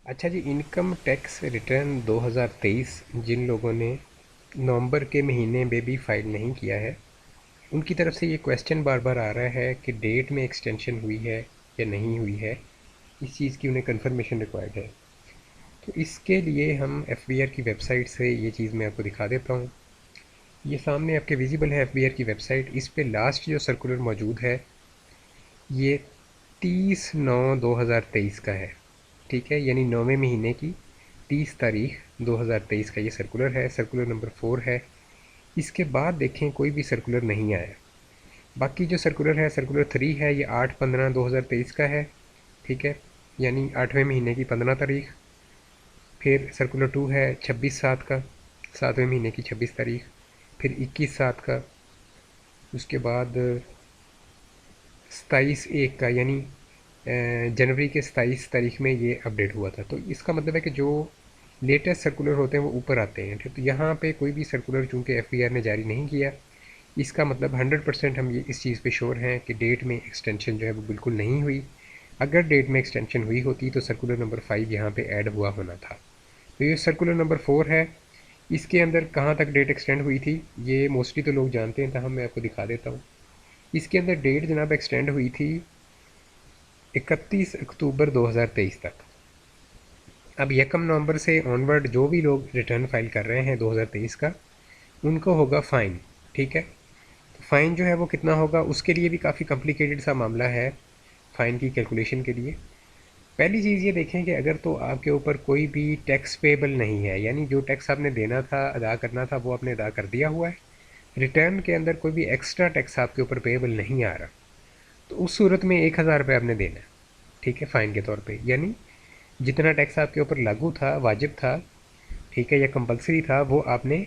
अच्छा जी, income tax return 2023 जिन लोगों ने नवंबर के महीने में भी फाइल नहीं किया है, उनकी तरफ से ये क्वेश्चन बार बार आ रहा है कि डेट में एक्सटेंशन हुई है या नहीं हुई है। इस चीज़ की उन्हें कंफर्मेशन रिक्वायर्ड है। तो इसके लिए हम एफबीआर की वेबसाइट से ये चीज़ मैं आपको दिखा देता हूँ। ये सामने आपके विजिबल है एफबीआर की वेबसाइट। इस पे लास्ट जो सर्कुलर मौजूद है ये 30/9/2023 का है। ठीक है, यानी 9वें महीने की 30 तारीख 2023 का ये सर्कुलर है। सर्कुलर नंबर 4 है। इसके बाद देखें कोई भी सर्कुलर नहीं आया। बाकी जो सर्कुलर है सर्कुलर 3 है, ये 8/15/2023 का है। ठीक है, यानी 8वें महीने की 15 तारीख। फिर सर्कुलर 2 है 26/7 का, 7वें महीने की 26 तारीख। फिर 21/7 का। उसके बाद 27/1 का, यानी जनवरी के 27 तारीख में ये अपडेट हुआ था। तो इसका मतलब है कि जो लेटेस्ट सर्कुलर होते हैं वो ऊपर आते हैं। ठीक, तो यहाँ पे कोई भी सर्कुलर चूँकि एफबीआर ने जारी नहीं किया, इसका मतलब 100% हम ये इस चीज़ पे श्योर हैं कि डेट में एक्सटेंशन जो है वो बिल्कुल नहीं हुई। अगर डेट में एक्सटेंशन हुई होती तो सर्कुलर नंबर 5 यहाँ पे ऐड हुआ होना था। तो ये सर्कुलर नंबर 4 है। इसके अंदर कहाँ तक डेट एक्सटेंड हुई थी ये मोस्टली तो लोग जानते हैं, ताहम मैं आपको दिखा देता हूँ। इसके अंदर डेट जनाब एक्सटेंड हुई थी 31 अक्टूबर 2023 तक। अब 1 नवंबर से ऑनवर्ड जो भी लोग रिटर्न फाइल कर रहे हैं 2023 का, उनको होगा फ़ाइन। ठीक है, तो फ़ाइन जो है वो कितना होगा, उसके लिए भी काफ़ी कॉम्प्लिकेटेड सा मामला है फ़ाइन की कैलकुलेशन के लिए। पहली चीज़ ये देखें कि अगर तो आपके ऊपर कोई भी टैक्स पेबल नहीं है, यानी जो टैक्स आपने देना था अदा करना था वो आपने अदा कर दिया हुआ है, रिटर्न के अंदर कोई भी एक्स्ट्रा टैक्स आपके ऊपर पेबल नहीं आ रहा, तो उस सूरत में 1,000 रुपये आपने देना है। ठीक है, फ़ाइन के तौर पे, यानी जितना टैक्स आपके ऊपर लागू था, वाजिब था, ठीक है, या कंपलसरी था, वो आपने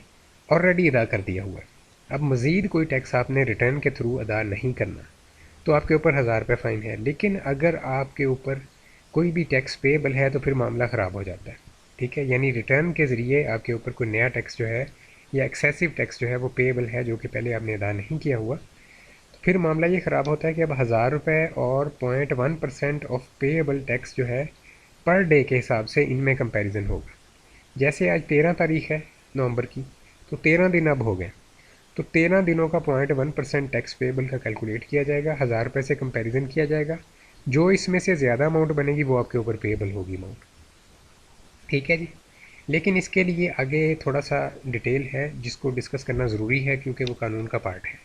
ऑलरेडी अदा कर दिया हुआ है। अब मज़ीद कोई टैक्स आपने रिटर्न के थ्रू अदा नहीं करना, तो आपके ऊपर 1,000 रुपये फ़ाइन है। लेकिन अगर आपके ऊपर कोई भी टैक्स पेबल है तो फिर मामला ख़राब हो जाता है। ठीक है, यानी रिटर्न के ज़रिए आपके ऊपर कोई नया टैक्स जो है या एक्सेसिव टैक्स जो है वो पेबल है, जो कि पहले आपने अदा नहीं किया हुआ, तो फिर मामला ये ख़राब होता है कि अब 1,000 रुपये और 0.1% ऑफ पेएबल टैक्स जो है पर डे के हिसाब से इनमें कंपैरिजन होगा। जैसे आज 13 तारीख है नवंबर की, तो 13 दिन अब हो गए, तो 13 दिनों का 0.1% टैक्स पेएबल का कैलकुलेट किया जाएगा, 1,000 रुपये से कंपैरिजन किया जाएगा। जो इसमें से ज़्यादा अमाउंट बनेगी वो आपके ऊपर पेएबल होगी अमाउंट। ठीक है जी, लेकिन इसके लिए आगे थोड़ा सा डिटेल है जिसको डिस्कस करना ज़रूरी है, क्योंकि वो कानून का पार्ट है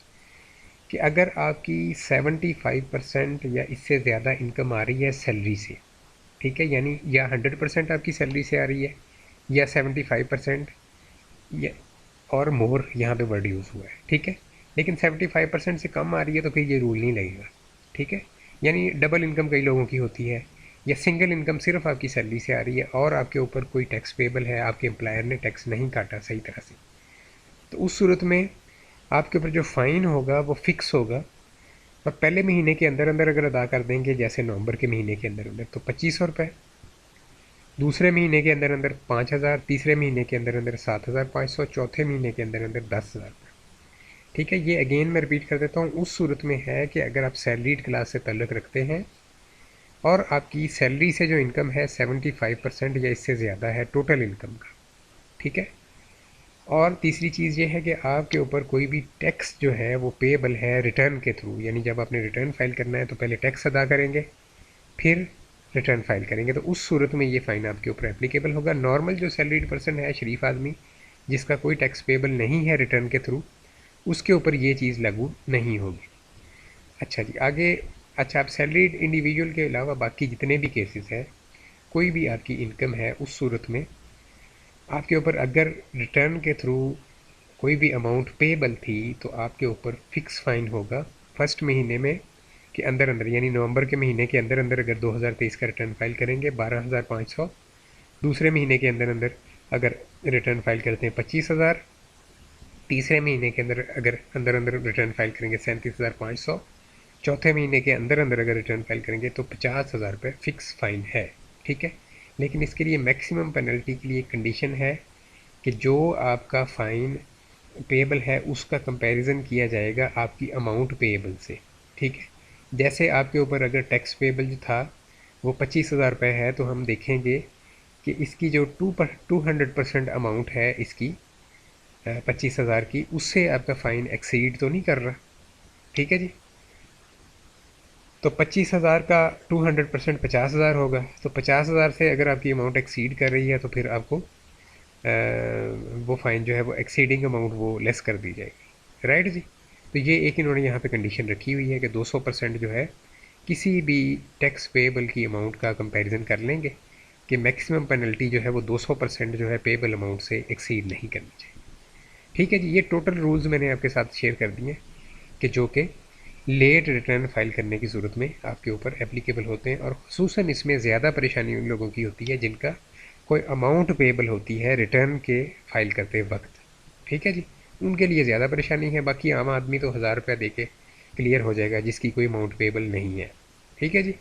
कि अगर आपकी 75% या इससे ज़्यादा इनकम आ रही है सैलरी से, ठीक है, यानी या 100% आपकी सैलरी से आ रही है, या 75%, या और मोर यहाँ पे वर्ड यूज़ हुआ है। ठीक है, लेकिन 75% से कम आ रही है तो फिर ये रूल नहीं लगेगा। ठीक है, यानी डबल इनकम कई लोगों की होती है, या सिंगल इनकम सिर्फ आपकी सैलरी से आ रही है और आपके ऊपर कोई टैक्स पेबल है, आपके एम्प्लॉयर ने टैक्स नहीं काटा सही तरह से, तो उस सूरत में आपके ऊपर जो फ़ाइन होगा वो फ़िक्स होगा। और पहले महीने के अंदर अंदर अगर अदा कर देंगे, जैसे नवंबर के महीने के अंदर अंदर, तो 2500 रुपये, दूसरे महीने के अंदर अंदर 5,000, तीसरे महीने के अंदर अंदर 7,500, चौथे महीने के अंदर अंदर 10,000। ठीक है, ये अगेन मैं रिपीट कर देता हूँ, उस सूरत में है कि अगर आप सैलरीड क्लास से ताल्लुक़ रखते हैं और आपकी सैलरी से जो इनकम है 75% या इससे ज़्यादा है टोटल इनकम का। ठीक है, और तीसरी चीज़ ये है कि आपके ऊपर कोई भी टैक्स जो है वो पेएबल है रिटर्न के थ्रू, यानी जब आपने रिटर्न फाइल करना है तो पहले टैक्स अदा करेंगे, फिर रिटर्न फाइल करेंगे, तो उस सूरत में ये फ़ाइन आपके ऊपर एप्लीकेबल होगा। नॉर्मल जो सैलरीड पर्सन है, शरीफ आदमी जिसका कोई टैक्स पेएबल नहीं है रिटर्न के थ्रू, उसके ऊपर ये चीज़ लागू नहीं होगी। अच्छा जी, आगे। अच्छा, आप सैलरीड इंडिविजुअल के अलावा बाकी जितने भी केसेस हैं, कोई भी आपकी इनकम है, उस सूरत में आपके ऊपर अगर रिटर्न के थ्रू कोई भी अमाउंट पेएबल थी तो आपके ऊपर फ़िक्स फ़ाइन होगा फर्स्ट महीने में के अंदर अंदर, यानी नवंबर के महीने के अंदर अंदर अगर 2023 का रिटर्न फाइल करेंगे 12,500, दूसरे महीने के अंदर अंदर अगर रिटर्न फाइल करते हैं 25,000, तीसरे महीने के अंदर अगर अंदर अंदर रिटर्न फाइल करेंगे 37,500, चौथे महीने के अंदर अंदर अगर रिटर्न फाइल करेंगे तो 50,000 रुपये फ़िक्स फ़ाइन है। ठीक है, लेकिन इसके लिए मैक्सिमम पेनल्टी के लिए कंडीशन है कि जो आपका फ़ाइन पेएबल है उसका कंपैरिजन किया जाएगा आपकी अमाउंट पेएबल से। ठीक है, जैसे आपके ऊपर अगर टैक्स पेएबल जो था वो 25,000 रुपये है, तो हम देखेंगे कि इसकी जो 200% अमाउंट है इसकी 25,000 की, उससे आपका फ़ाइन एक्सीड तो नहीं कर रहा। ठीक है जी। तो 25,000 का 200% 50,000 होगा। तो 50,000 से अगर आपकी अमाउंट एक्सीड कर रही है तो फिर आपको वो फ़ाइन जो है वो एक्सीडिंग अमाउंट वो लेस कर दी जाएगी। राइट जी। तो ये एक इन्होंने यहाँ पे कंडीशन रखी हुई है कि 200% जो है किसी भी टैक्स पेएबल की अमाउंट का कंपैरिजन कर लेंगे कि मैक्सिमम पेनल्टी जो है वो 200% जो है पेएबल अमाउंट से एक्सीड नहीं करनी चाहिए। ठीक है जी। ये टोटल रूल्स मैंने आपके साथ शेयर कर दिए कि जो कि लेट रिटर्न फाइल करने की सूरत में आपके ऊपर एप्लीकेबल होते हैं, और ख़ुसूसन इसमें ज़्यादा परेशानी उन लोगों की होती है जिनका कोई अमाउंट पेएबल होती है रिटर्न के फाइल करते वक्त। ठीक है जी। उनके लिए ज़्यादा परेशानी है, बाकी आम आदमी तो 1000 रुपया दे के क्लियर हो जाएगा जिसकी कोई अमाउंट पेएबल नहीं है। ठीक है जी।